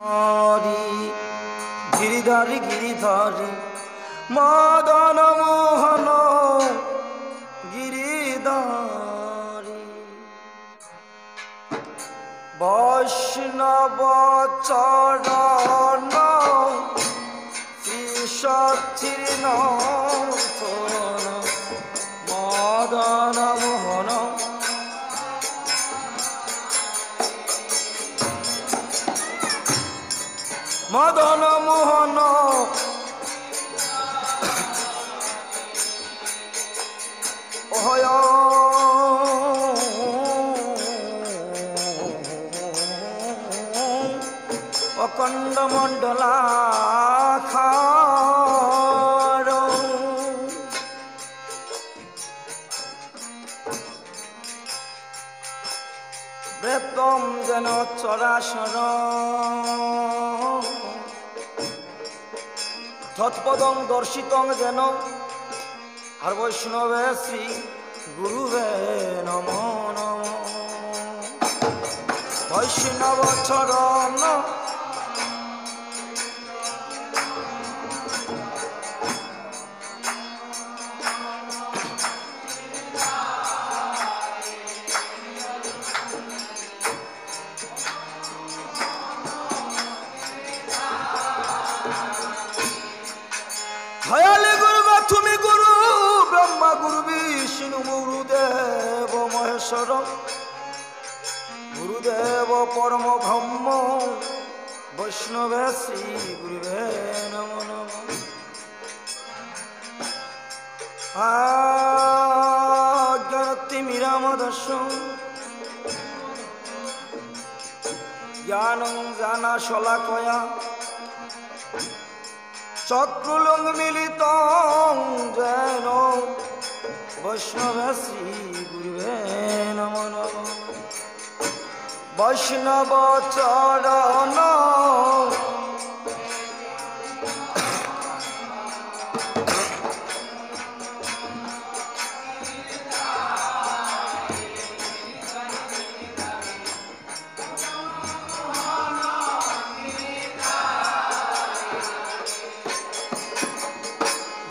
হরি গিরিধারী গিরিধারী মদন মোহন গিরিধারী বৈষ্ণব চরণ শ্রী সচ্চির মদন মোহন মদন মোহন অহয় অখণ্ড মণ্ডলাকার ব্রেতম যেন চরাচর তৎপদং দর্শিতং যেন আর বৈষ্ণবে শ্রী গুরুবে নমো নমঃ বৈষ্ণব চরণ দয়ালে গুরু গো তুমি গুরু ব্রহ্মা গুরু বিষ্ণু গুরুদেব মহেশ্বর গুরুদেব পরম ব্রহ্ম বৈষ্ণবে শ্রী গুরুবে নমো নমঃ অজ্ঞানতিমিরামদর্শন জ্ঞানং জানা শলাকয়া চক্রলং মিলিত যেন বৈষ্ণবে শ্রী গুরুবে নমো নমঃ বৈষ্ণব চরণ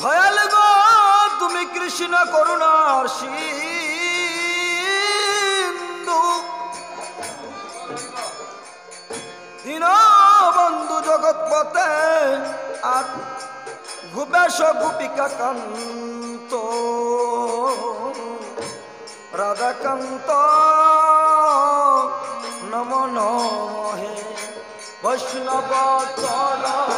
দয়াল গো তুমি কৃষ্ণ করুণার সিন্ধু দীনবন্ধু জগৎপতে আর ভূপেশ গোপিকা কান্ত রাধাকান্ত নমো নমঃ হে বৈষ্ণব চরণ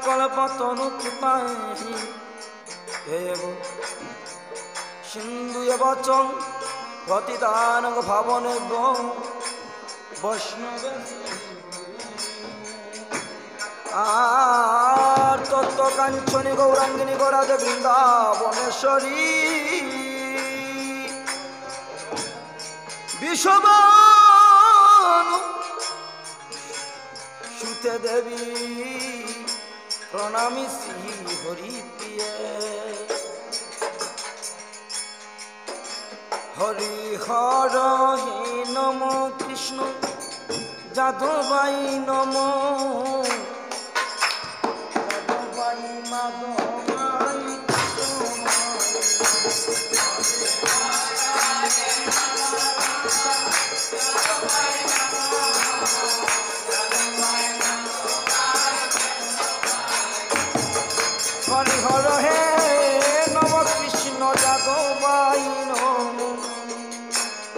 কল্পতনু কৃপায় দেব সিন্ধু এবচ প্রতিদান ভাবনে বৈষ্ণবে আর তত্ত্ব কাঞ্চনী গৌরাঙ্গিনী গৌরাধে বৃন্দাবনেশ্বরী বিশ্ববানু সুতে দেবী প্রণামী শ্রী হরি প্রিয় হরি হর হে নম কৃষ্ণ যাদবাই নম যাদবাই মাধবাই হরি হর হে নম কৃষ্ণ যাদবাই নম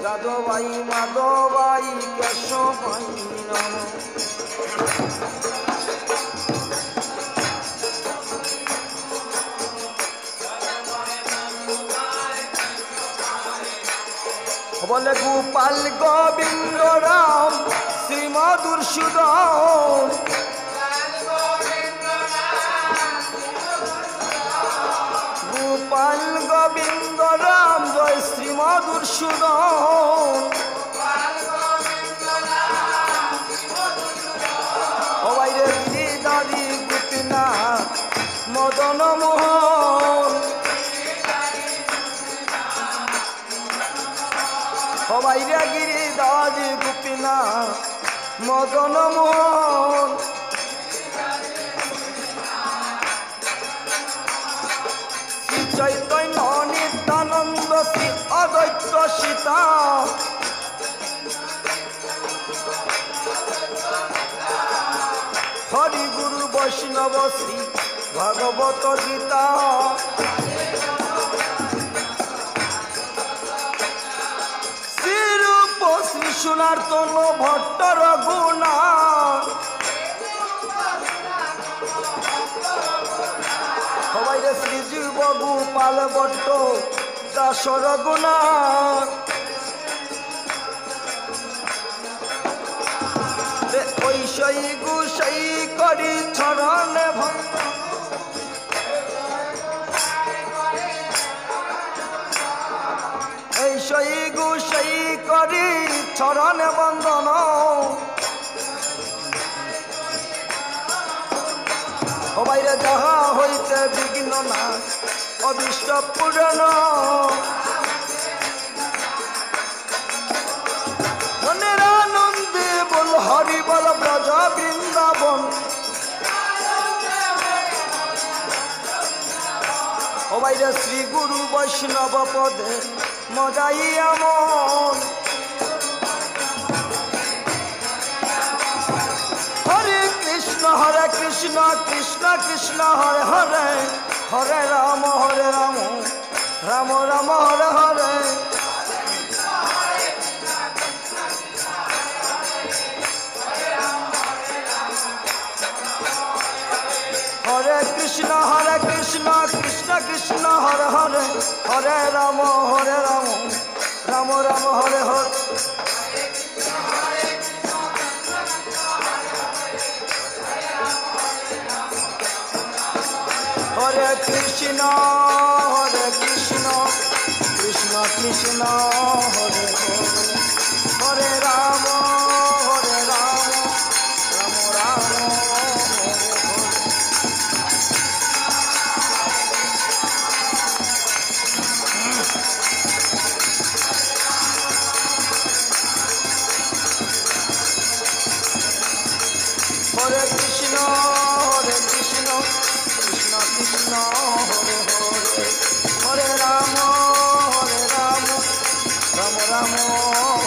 যাদবাই মাধবাই কেশবাই নম বলে গোপাল গোবিন্দ রাম শ্রী মধুসূদন গোপাল গোবিন্দ রাম জয় শ্রী মধুসূদন हवाइया गिरिधाज गोपीना मदन मोहन श्री चैतन्य नित्यानंद श्री अद्वैत सीता हरि गुरु वैष्णव श्री भागवत गीता श्री रूप श्री सनातन भट्टर गुणा हवाई श्री जीव गोपाल भट्ट दासर गुणा ऐसई गुसई करी चरण ऐसई गुसई करी चरण बंदन हवाई जहा होते विघ्न ना अभिष्ट पूरण हरि बल ब्रज वृंदावन हवाई श्री गुरु वैष्णव पदे मजाइया मन हरे कृष्ण कृष्ण कृष्ण हरे हरे हरे राम राम राम हरे हरे हरे कृष्ण कृष्ण कृष्ण हरे हरे हरे राम राम राम हरे हरे हरे कृष्ण कृष्ण कृष्ण हरे हरे हरे राम राम राम हरे कृष्ण कृष्ण कृष्ण हरे हरे हरे राम राम राम